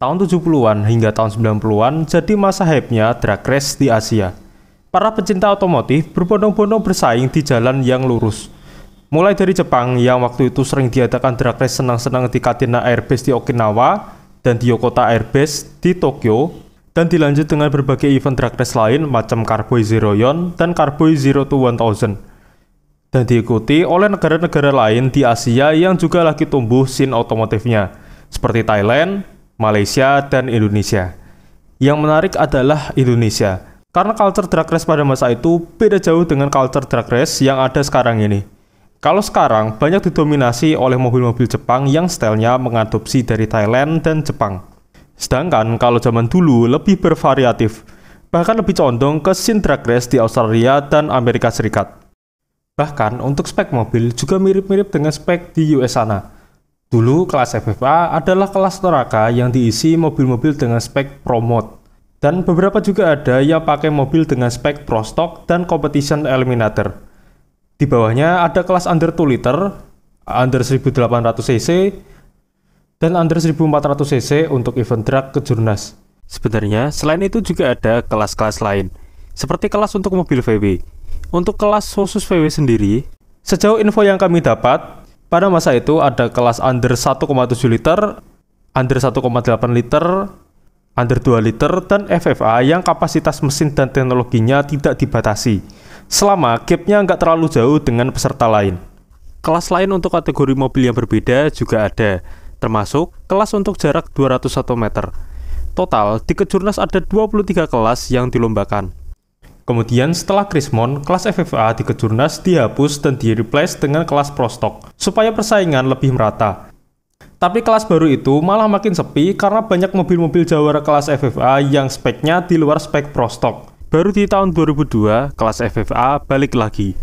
Tahun 70-an hingga tahun 90-an jadi masa hype-nya drag race di Asia. Para pecinta otomotif berbondong-bondong bersaing di jalan yang lurus. Mulai dari Jepang yang waktu itu sering diadakan drag race senang-senang di Katina Airbase di Okinawa dan di Yokota Airbase di Tokyo, dan dilanjut dengan berbagai event drag race lain macam Carboy Zero Yon dan Carboy Zero to 1000. Dan diikuti oleh negara-negara lain di Asia yang juga lagi tumbuh scene otomotifnya, seperti Thailand, Malaysia, dan Indonesia. Yang menarik adalah Indonesia, karena culture drag race pada masa itu beda jauh dengan culture drag race yang ada sekarang ini. Kalau sekarang banyak didominasi oleh mobil-mobil Jepang yang stylenya mengadopsi dari Thailand dan Jepang. Sedangkan kalau zaman dulu lebih bervariatif, bahkan lebih condong ke scene drag race di Australia dan Amerika Serikat. Bahkan untuk spek mobil juga mirip-mirip dengan spek di US sana. Dulu kelas FFA adalah kelas neraka yang diisi mobil-mobil dengan spek Pro Mode. Dan beberapa juga ada yang pakai mobil dengan spek Pro Stock dan Competition Eliminator. Di bawahnya ada kelas under 2 liter, under 1800cc, dan under 1400cc untuk event drag kejurnas. Sebenarnya selain itu juga ada kelas-kelas lain, seperti kelas untuk mobil VW. Untuk kelas khusus VW sendiri, sejauh info yang kami dapat, pada masa itu ada kelas under 1,7 liter, under 1,8 liter, under 2 liter, dan FFA yang kapasitas mesin dan teknologinya tidak dibatasi, selama gapnya nggak terlalu jauh dengan peserta lain. Kelas lain untuk kategori mobil yang berbeda juga ada, termasuk kelas untuk jarak 201 meter. Total, di Kejurnas ada 23 kelas yang dilombakan. Kemudian setelah Krismon, kelas FFA di Kejurnas dihapus dan di-replace dengan kelas Pro Stock, supaya persaingan lebih merata. Tapi kelas baru itu malah makin sepi karena banyak mobil-mobil jawara kelas FFA yang speknya di luar spek Pro Stock. Baru di tahun 2002, kelas FFA balik lagi.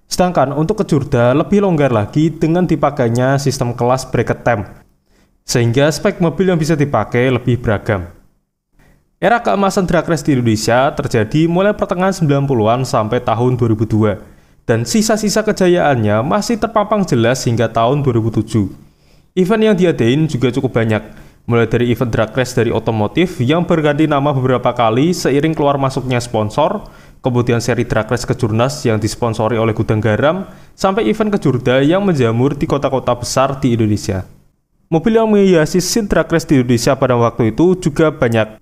Sedangkan untuk Kejurda lebih longgar lagi dengan dipakainya sistem kelas bracket temp, sehingga spek mobil yang bisa dipakai lebih beragam. Era keemasan drag race di Indonesia terjadi mulai pertengahan 90-an sampai tahun 2002, dan sisa-sisa kejayaannya masih terpampang jelas hingga tahun 2007. Event yang diadain juga cukup banyak, mulai dari event drag race dari otomotif yang berganti nama beberapa kali seiring keluar masuknya sponsor, kemudian seri drag race Kejurnas yang disponsori oleh Gudang Garam, sampai event Kejurda yang menjamur di kota-kota besar di Indonesia. Mobil yang menghiasi scene drag race di Indonesia pada waktu itu juga banyak.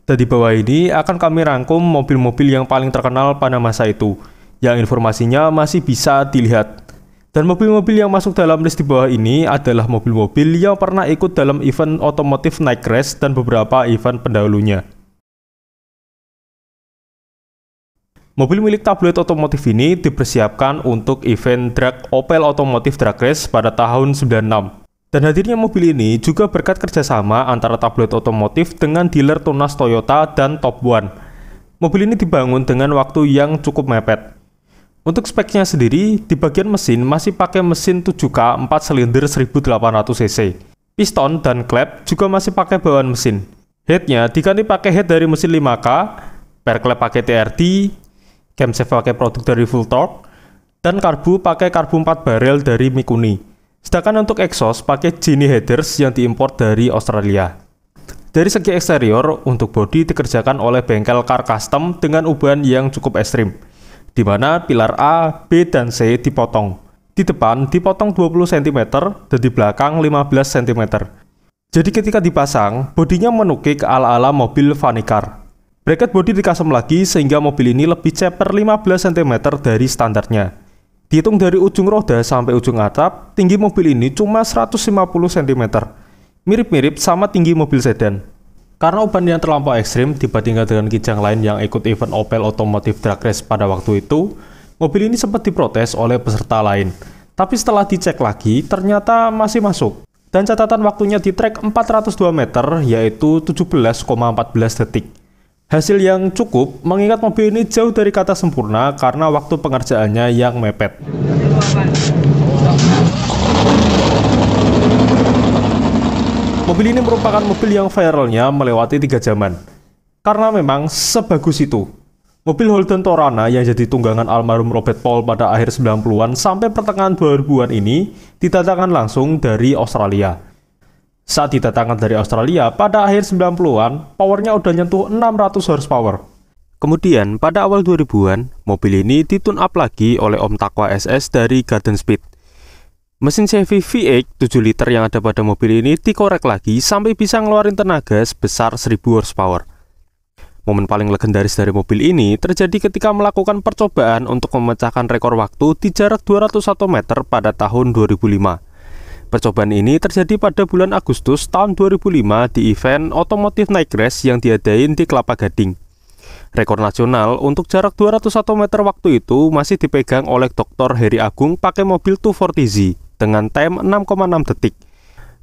Dan di bawah ini akan kami rangkum mobil-mobil yang paling terkenal pada masa itu, yang informasinya masih bisa dilihat. Dan mobil-mobil yang masuk dalam list di bawah ini adalah mobil-mobil yang pernah ikut dalam event otomotif night race dan beberapa event pendahulunya. Mobil milik tabloid otomotif ini dipersiapkan untuk event drag Opel Automotive Drag Race pada tahun 96. Dan hadirnya mobil ini juga berkat kerjasama antara tabloid otomotif dengan dealer tunas Toyota dan Top One. Mobil ini dibangun dengan waktu yang cukup mepet. Untuk speknya sendiri, di bagian mesin masih pakai mesin 7K 4 silinder 1800cc. Piston dan klep juga masih pakai bawaan mesin. Headnya diganti pakai head dari mesin 5K, perklep pakai TRD, camshaft pakai produk dari Full Torque, dan karbu pakai karbu 4 barel dari Mikuni. Sedangkan untuk exhaust pakai Genie headers yang diimpor dari Australia. Dari segi eksterior, untuk bodi dikerjakan oleh bengkel Car Custom dengan ubahan yang cukup ekstrim, di mana pilar A, B, dan C dipotong. Di depan dipotong 20 cm dan di belakang 15 cm. Jadi ketika dipasang, bodinya menukik ala-ala mobil funny car. Bracket bodi dikasem lagi sehingga mobil ini lebih ceper 15 cm dari standarnya. Dihitung dari ujung roda sampai ujung atap, tinggi mobil ini cuma 150 cm. Mirip-mirip sama tinggi mobil sedan. Karena uban yang terlampau ekstrim dibandingkan dengan kijang lain yang ikut event Opel Automotive Drag Race pada waktu itu, mobil ini sempat diprotes oleh peserta lain. Tapi setelah dicek lagi, ternyata masih masuk. Dan catatan waktunya di trek 402 meter, yaitu 17,14 detik. Hasil yang cukup, mengingat mobil ini jauh dari kata sempurna karena waktu pengerjaannya yang mepet. Mobil ini merupakan mobil yang viralnya melewati 3 zaman. Karena memang sebagus itu. Mobil Holden Torana yang jadi tunggangan almarhum Robert Paul pada akhir 90-an sampai pertengahan 2000-an ini didatangkan langsung dari Australia. Saat didatangkan dari Australia pada akhir 90-an, powernya udah nyentuh 600 horsepower. Kemudian, pada awal 2000-an, mobil ini ditune up lagi oleh Om Takwa SS dari Garden Speed. Mesin Chevy V8 7 liter yang ada pada mobil ini dikorek lagi sampai bisa ngeluarin tenaga sebesar 1000 horsepower. Momen paling legendaris dari mobil ini terjadi ketika melakukan percobaan untuk memecahkan rekor waktu di jarak 201 meter pada tahun 2005. Percobaan ini terjadi pada bulan Agustus tahun 2005 di event Automotive Night Race yang diadain di Kelapa Gading. Rekor nasional untuk jarak 201 meter waktu itu masih dipegang oleh Dr. Heri Agung pakai mobil 240Z dengan time 6,6 detik.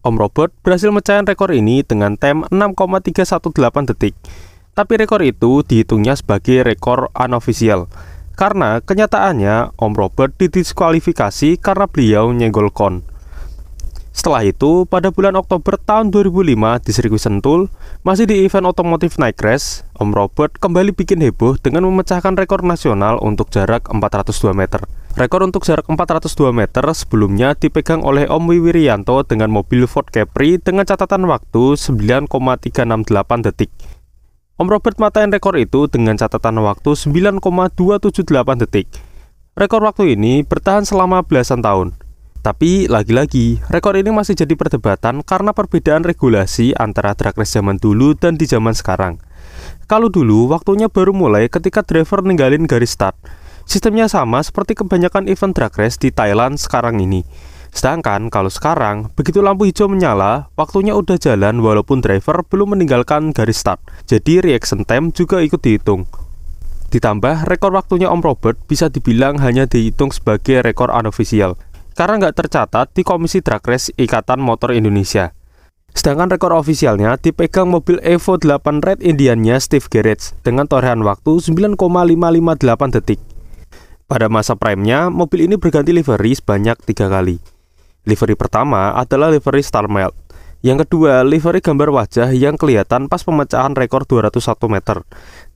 Om Robert berhasil mecahin rekor ini dengan time 6,318 detik. Tapi rekor itu dihitungnya sebagai rekor unofficial, karena kenyataannya Om Robert didiskualifikasi karena beliau nyenggol kon. Setelah itu, pada bulan Oktober tahun 2005 di sirkuit Sentul, masih di event Automotive Night Race, Om Robert kembali bikin heboh dengan memecahkan rekor nasional untuk jarak 402 meter. Rekor untuk jarak 402 meter sebelumnya dipegang oleh Om Wiwirianto dengan mobil Ford Capri dengan catatan waktu 9,368 detik. Om Robert matain rekor itu dengan catatan waktu 9,278 detik. Rekor waktu ini bertahan selama belasan tahun. Tapi lagi-lagi, rekor ini masih jadi perdebatan karena perbedaan regulasi antara drag race zaman dulu dan di zaman sekarang. Kalau dulu, waktunya baru mulai ketika driver ninggalin garis start. Sistemnya sama seperti kebanyakan event drag race di Thailand sekarang ini. Sedangkan kalau sekarang, begitu lampu hijau menyala, waktunya udah jalan walaupun driver belum meninggalkan garis start. Jadi reaction time juga ikut dihitung. Ditambah, rekor waktunya Om Robert bisa dibilang hanya dihitung sebagai rekor unofficial, karena nggak tercatat di Komisi Drag Race Ikatan Motor Indonesia. Sedangkan rekor ofisialnya dipegang mobil Evo 8 Red Indian-nya Steve Garage dengan torehan waktu 9,558 detik. Pada masa prime-nya, mobil ini berganti livery sebanyak 3 kali. Livery pertama adalah livery Star Melt. Yang kedua, livery gambar wajah yang kelihatan pas pemecahan rekor 201 meter.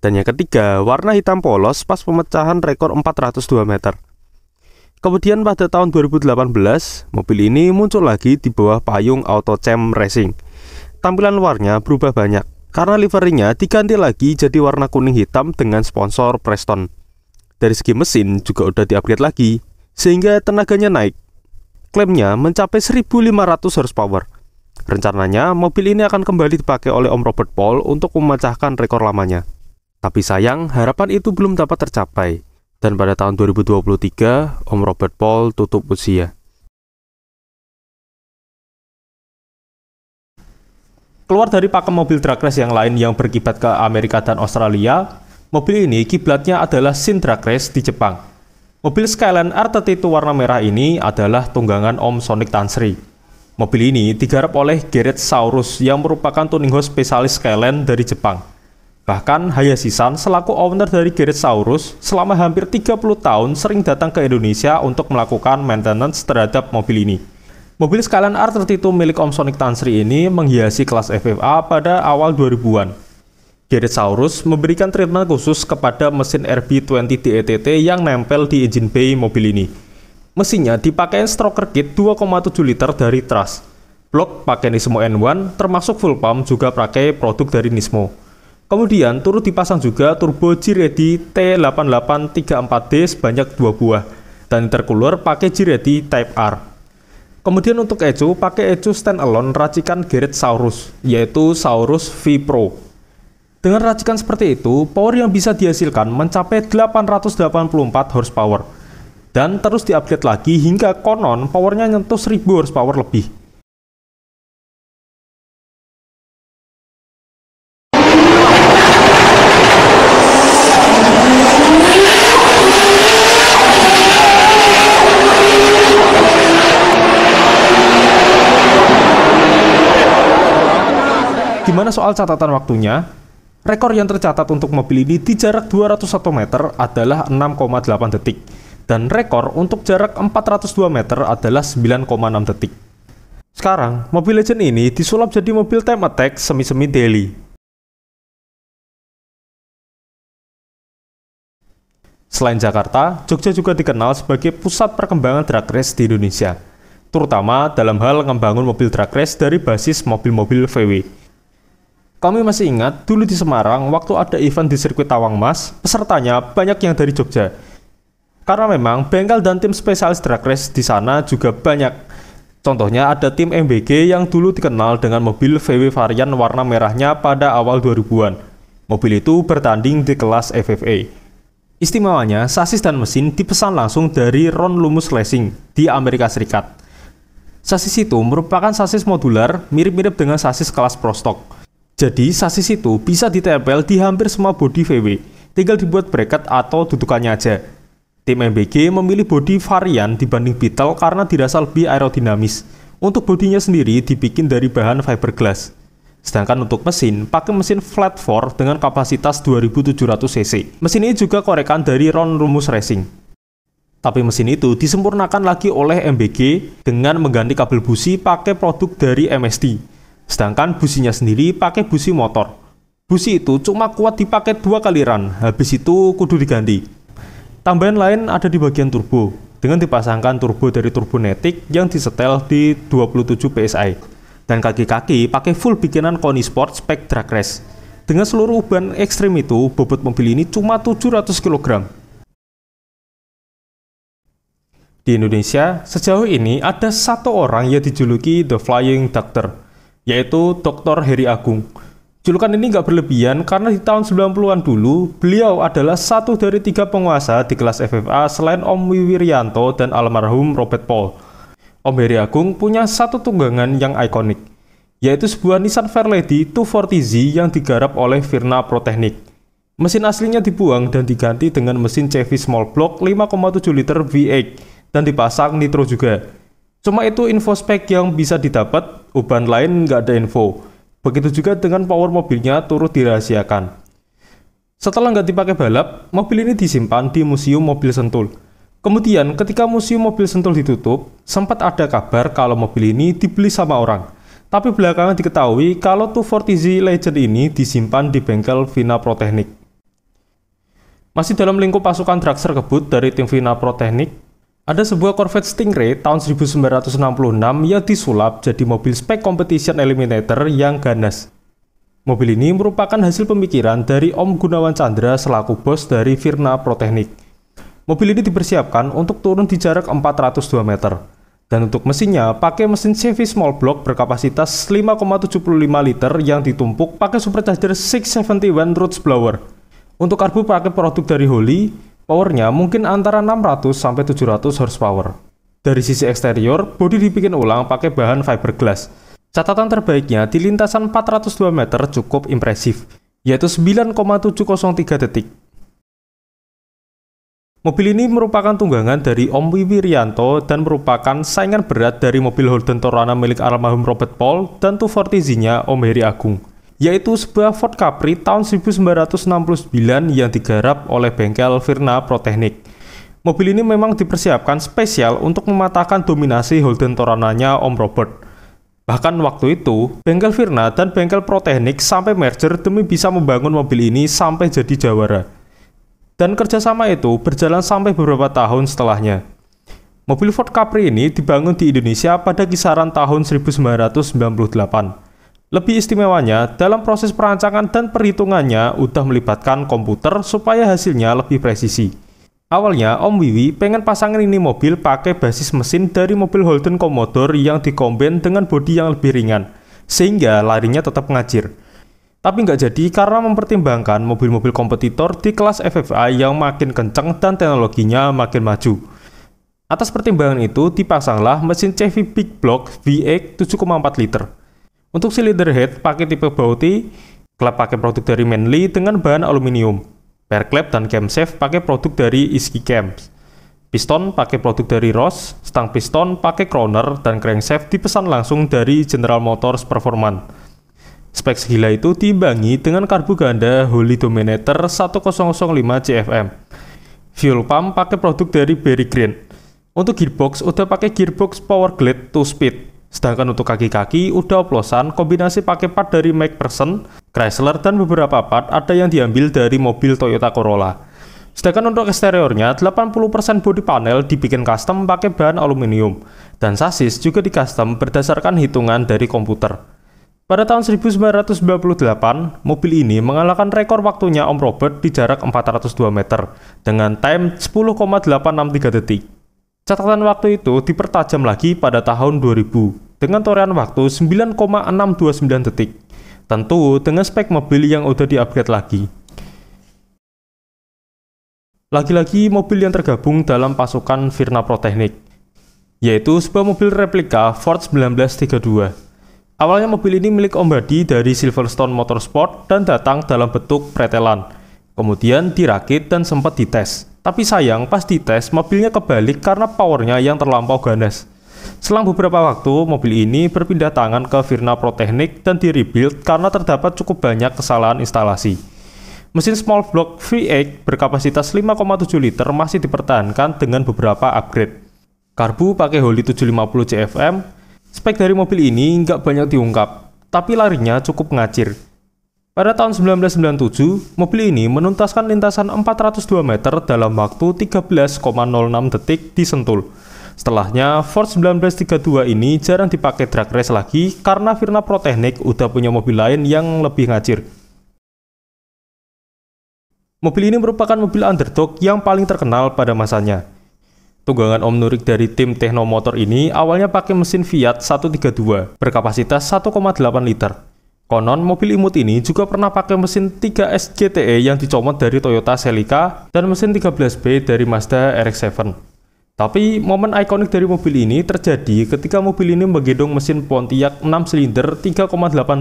Dan yang ketiga, warna hitam polos pas pemecahan rekor 402 meter. Kemudian pada tahun 2018, mobil ini muncul lagi di bawah payung AutoChamp Racing. Tampilan luarnya berubah banyak, karena liverinya diganti lagi jadi warna kuning hitam dengan sponsor Preston. Dari segi mesin juga udah di-upgrade lagi, sehingga tenaganya naik. Klaimnya mencapai 1.500 horsepower. Rencananya, mobil ini akan kembali dipakai oleh Om Robert Paul untuk memecahkan rekor lamanya. Tapi sayang, harapan itu belum dapat tercapai. Dan pada tahun 2023, Om Robert Paul tutup usia. Keluar dari pakem mobil drag race yang lain yang berkiblat ke Amerika dan Australia, mobil ini kiblatnya adalah Shin Drag Race di Jepang. Mobil Skyline R32 warna merah ini adalah tunggangan Om Sonic Tansri. Mobil ini digarap oleh Gareth Saurus yang merupakan tuning house spesialis Skyline dari Jepang. Bahkan Hayashi-san selaku owner dari Gareth Saurus selama hampir 30 tahun sering datang ke Indonesia untuk melakukan maintenance terhadap mobil ini. Mobil Skyline R32 milik Om Sonic Tansri ini menghiasi kelas FFA pada awal 2000-an. Gareth Saurus memberikan treatment khusus kepada mesin RB20 DETT yang nempel di engine bay mobil ini. Mesinnya dipakai stroker kit 2,7 liter dari Trust. Blok pakai Nismo N1 termasuk full pump juga pakai produk dari Nismo. Kemudian turut dipasang juga turbo G-Ready T8834D sebanyak 2 buah dan intercooler pakai G-Ready Type R. Kemudian untuk ecu pakai ecu standalone racikan Gareth Saurus yaitu Saurus V Pro. Dengan racikan seperti itu, power yang bisa dihasilkan mencapai 884 horsepower dan terus diupgrade lagi hingga konon powernya nyentuh 1000 horsepower lebih. Gimana soal catatan waktunya? Rekor yang tercatat untuk mobil ini di jarak 201 meter adalah 6,8 detik. Dan rekor untuk jarak 402 meter adalah 9,6 detik. Sekarang, mobil legend ini disulap jadi mobil time attack semi-semi daily. Selain Jakarta, Jogja juga dikenal sebagai pusat perkembangan drag race di Indonesia. terutama dalam hal membangun mobil drag race dari basis mobil-mobil VW. Kami masih ingat dulu di Semarang waktu ada event di sirkuit Tawangmas, pesertanya banyak yang dari Jogja. Karena memang bengkel dan tim spesialis drag race di sana juga banyak. Contohnya ada tim MBG yang dulu dikenal dengan mobil VW varian warna merahnya pada awal 2000-an. Mobil itu bertanding di kelas FFA. Istimewanya, sasis dan mesin dipesan langsung dari Ron Lummus Racing di Amerika Serikat. Sasis itu merupakan sasis modular mirip-mirip dengan sasis kelas Pro Stock. Jadi, sasis itu bisa ditempel di hampir semua bodi VW, tinggal dibuat bracket atau dudukannya aja. Tim MBG memilih bodi varian dibanding Beetle karena dirasa lebih aerodinamis. Untuk bodinya sendiri dibikin dari bahan fiberglass. Sedangkan untuk mesin, pakai mesin flat 4 dengan kapasitas 2700 cc. Mesin ini juga korekan dari Ron Lummus Racing. Tapi mesin itu disempurnakan lagi oleh MBG dengan mengganti kabel busi pakai produk dari MSD. Sedangkan businya sendiri pakai busi motor. Busi itu cuma kuat dipakai 2 kali run, habis itu kudu diganti. Tambahan lain ada di bagian turbo, dengan dipasangkan turbo dari Turbonetic yang disetel di 27 PSI. Dan kaki-kaki pakai full bikinan Koni Sport spek drag race. Dengan seluruh ban ekstrim itu, bobot mobil ini cuma 700 kg. Di Indonesia, sejauh ini ada satu orang yang dijuluki The Flying Doctor, yaitu Dr. Heri Agung. Julukan ini nggak berlebihan karena di tahun 90-an dulu, beliau adalah satu dari 3 penguasa di kelas FFA selain Om Wiwirianto dan almarhum Robert Paul. Om Heri Agung punya satu tunggangan yang ikonik, yaitu sebuah Nissan Fairlady 240Z yang digarap oleh Firna Protechnic. Mesin aslinya dibuang dan diganti dengan mesin Chevy Small Block 5,7 liter V8 dan dipasang nitro juga. Cuma itu info spek yang bisa didapat, uban lain nggak ada info. Begitu juga dengan power mobilnya turut dirahasiakan. Setelah nggak dipakai balap, mobil ini disimpan di Museum Mobil Sentul. Kemudian ketika Museum Mobil Sentul ditutup, sempat ada kabar kalau mobil ini dibeli sama orang. Tapi belakangan diketahui kalau 240Z Legend ini disimpan di bengkel Vina Protechnic. Masih dalam lingkup pasukan dragster kebut dari tim Vina Protechnic, ada sebuah Corvette Stingray tahun 1966 yang disulap jadi mobil spek competition eliminator yang ganas. Mobil ini merupakan hasil pemikiran dari Om Gunawan Chandra selaku bos dari Firna Protechnic. Mobil ini dipersiapkan untuk turun di jarak 402 meter. Dan untuk mesinnya, pakai mesin Chevy Small Block berkapasitas 5,75 liter yang ditumpuk pakai supercharger 671 Roots Blower. Untuk karbu pakai produk dari Holley, powernya mungkin antara 600-700 horsepower. Dari sisi eksterior, bodi dibikin ulang pakai bahan fiberglass. Catatan terbaiknya di lintasan 402 meter cukup impresif, yaitu 9,703 detik. Mobil ini merupakan tunggangan dari Om Wiwirianto dan merupakan saingan berat dari mobil Holden Torana milik almarhum Robert Paul dan 240Z-nya Om Heri Agung, yaitu sebuah Ford Capri tahun 1969 yang digarap oleh bengkel Firna Protechnic. Mobil ini memang dipersiapkan spesial untuk mematahkan dominasi Holden Torananya Om Robert. Bahkan waktu itu, bengkel Firna dan bengkel Protechnic sampai merger demi bisa membangun mobil ini sampai jadi jawara. Dan kerjasama itu berjalan sampai beberapa tahun setelahnya. Mobil Ford Capri ini dibangun di Indonesia pada kisaran tahun 1998. Lebih istimewanya, dalam proses perancangan dan perhitungannya udah melibatkan komputer supaya hasilnya lebih presisi. Awalnya, Om Wiwi pengen pasangin ini mobil pakai basis mesin dari mobil Holden Commodore yang dikomben dengan bodi yang lebih ringan, sehingga larinya tetap ngajir. Tapi nggak jadi karena mempertimbangkan mobil-mobil kompetitor di kelas FFA yang makin kenceng dan teknologinya makin maju. Atas pertimbangan itu, dipasanglah mesin Chevy Big Block V8 7,4 liter. Untuk cylinder head pakai tipe Bauti, klep pakai produk dari Manley dengan bahan aluminium. Pair klep dan camshaft pakai produk dari Iski Cams. Piston pakai produk dari Ross, stang piston pakai Crowner, dan crankshaft dipesan langsung dari General Motors Performance. Spek segila itu diimbangi dengan karbu ganda Holley Dominator 1005 CFM. Fuel pump pakai produk dari Berry Green. Untuk gearbox udah pakai gearbox Powerglide 2-speed. Sedangkan untuk kaki-kaki udah oplosan kombinasi pakai part dari McPherson, Chrysler, dan beberapa part ada yang diambil dari mobil Toyota Corolla. Sedangkan untuk eksteriornya, 80% bodi panel dibikin custom pakai bahan aluminium, dan sasis juga di custom berdasarkan hitungan dari komputer. Pada tahun 1998, mobil ini mengalahkan rekor waktunya Om Robert di jarak 402 meter dengan time 10,863 detik. Catatan waktu itu dipertajam lagi pada tahun 2000 dengan torehan waktu 9,629 detik. Tentu dengan spek mobil yang udah di-upgrade lagi. Lagi-lagi mobil yang tergabung dalam pasukan Firna Protechnik, yaitu sebuah mobil replika Ford 1932. Awalnya mobil ini milik Om Badi dari Silverstone Motorsport dan datang dalam bentuk pretelan. Kemudian dirakit dan sempat dites. Tapi sayang pas dites mobilnya kebalik karena powernya yang terlampau ganas. Selang beberapa waktu mobil ini berpindah tangan ke Firna Protechnik dan di-rebuild karena terdapat cukup banyak kesalahan instalasi. Mesin small block V8 berkapasitas 5,7 liter masih dipertahankan dengan beberapa upgrade. Karbu pakai Holley 750 CFM. Spek dari mobil ini nggak banyak diungkap, tapi larinya cukup ngacir. Pada tahun 1997, mobil ini menuntaskan lintasan 402 meter dalam waktu 13,06 detik di Sentul. Setelahnya, Ford 1932 ini jarang dipakai drag race lagi karena Firna Protechnik udah punya mobil lain yang lebih ngacir. Mobil ini merupakan mobil underdog yang paling terkenal pada masanya. Tunggangan Om Nurik dari tim Technomotor ini awalnya pakai mesin Fiat 132 berkapasitas 1,8 liter. Konon mobil imut ini juga pernah pakai mesin 3S GTE yang dicomot dari Toyota Celica dan mesin 13B dari Mazda RX-7. Tapi momen ikonik dari mobil ini terjadi ketika mobil ini menggendong mesin Pontiac 6 silinder 3,8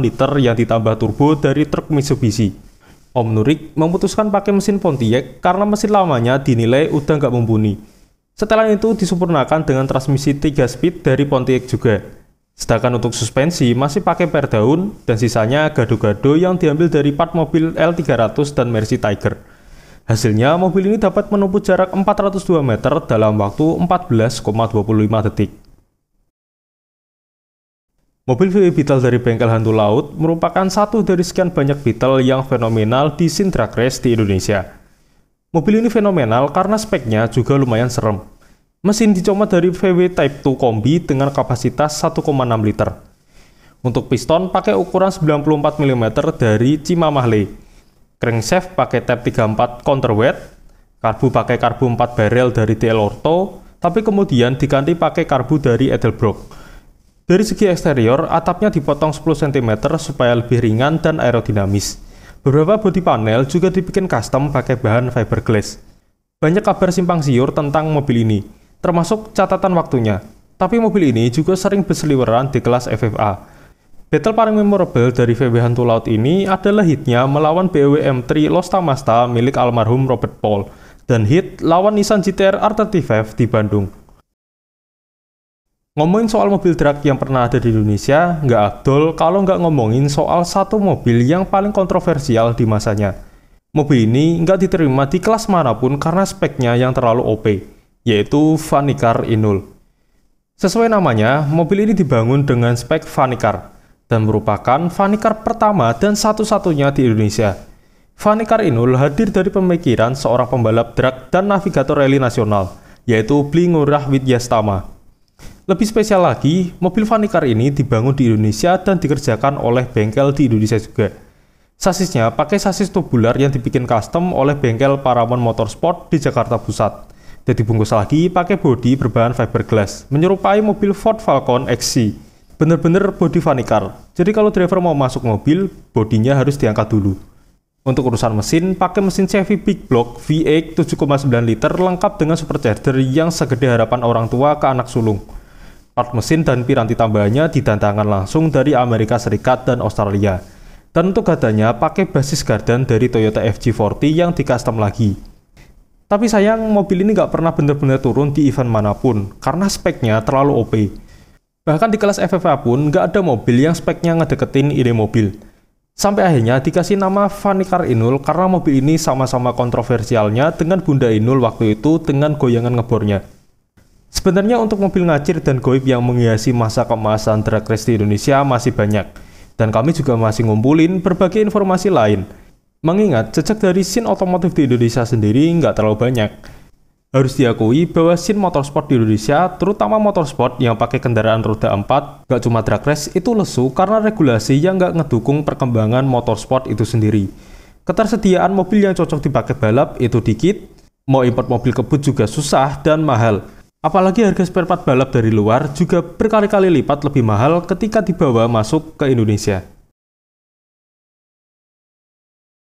liter yang ditambah turbo dari truk Mitsubishi. Om Nurik memutuskan pakai mesin Pontiac karena mesin lamanya dinilai udah nggak mumpuni. Setelah itu disempurnakan dengan transmisi 3 speed dari Pontiac juga. Sedangkan untuk suspensi masih pakai per daun dan sisanya gado-gado yang diambil dari part mobil L300 dan Mercy Tiger. Hasilnya mobil ini dapat menempuh jarak 402 meter dalam waktu 14,25 detik. Mobil VW Beetle dari bengkel hantu laut merupakan satu dari sekian banyak Beetle yang fenomenal di scene drag race di Indonesia. Mobil ini fenomenal karena speknya juga lumayan serem. Mesin dicomot dari VW Type 2 Kombi dengan kapasitas 1,6 liter. Untuk piston pakai ukuran 94 mm dari Cimamahle. Crankshaft pakai Type 34 counterweight. Karbu pakai karbu 4 barrel dari TL Orto, tapi kemudian diganti pakai karbu dari Edelbrock. Dari segi eksterior, atapnya dipotong 10 cm supaya lebih ringan dan aerodinamis. Beberapa bodi panel juga dibikin custom pakai bahan fiberglass. Banyak kabar simpang siur tentang mobil ini, termasuk catatan waktunya. Tapi mobil ini juga sering berseliweran di kelas FFA. Battle paling memorable dari VW Hantu Laut ini adalah hitnya melawan BMW M3 Losta Mazda milik almarhum Robert Paul, dan hit lawan Nissan GT-R R35 di Bandung. Ngomongin soal mobil drag yang pernah ada di Indonesia, nggak abdol kalau nggak ngomongin soal satu mobil yang paling kontroversial di masanya. Mobil ini nggak diterima di kelas manapun karena speknya yang terlalu OP, yaitu Funny-Car Inul. Sesuai namanya, mobil ini dibangun dengan spek Funny-Car, dan merupakan Funny-Car pertama dan satu-satunya di Indonesia. Funny-Car Inul hadir dari pemikiran seorang pembalap drag dan navigator rally nasional, yaitu Bli Ngurah Widyastama. Lebih spesial lagi, mobil Funny-Car ini dibangun di Indonesia dan dikerjakan oleh bengkel di Indonesia juga. Sasisnya pakai sasis tubular yang dibikin custom oleh bengkel Paramount Motorsport di Jakarta Pusat. Dan dibungkus lagi pakai bodi berbahan fiberglass, menyerupai mobil Ford Falcon XC. Bener-bener bodi Funny-Car. Jadi kalau driver mau masuk mobil, bodinya harus diangkat dulu. Untuk urusan mesin, pakai mesin Chevy Big Block V8 7,9 liter lengkap dengan supercharger yang segede harapan orang tua ke anak sulung. Part mesin dan piranti tambahannya didatangkan langsung dari Amerika Serikat dan Australia. Dan untuk gadanya pakai basis gardan dari Toyota FJ40 yang di-custom lagi. Tapi sayang, mobil ini nggak pernah benar-benar turun di event manapun, karena speknya terlalu OP. Bahkan di kelas FFA pun nggak ada mobil yang speknya ngedeketin ini mobil. Sampai akhirnya dikasih nama Funny-Car Inul karena mobil ini sama-sama kontroversialnya dengan Bunda Inul waktu itu dengan goyangan ngebornya. Sebenarnya untuk mobil ngacir dan goib yang menghiasi masa keemasan drag race di Indonesia masih banyak, dan kami juga masih ngumpulin berbagai informasi lain. Mengingat jejak dari scene otomotif di Indonesia sendiri nggak terlalu banyak. Harus diakui bahwa scene motorsport di Indonesia, terutama motorsport yang pakai kendaraan roda 4, nggak cuma drag race, itu lesu karena regulasi yang nggak ngedukung perkembangan motorsport itu sendiri. Ketersediaan mobil yang cocok dipakai balap itu dikit, mau import mobil kebut juga susah dan mahal. Apalagi harga spare part balap dari luar juga berkali-kali lipat lebih mahal ketika dibawa masuk ke Indonesia.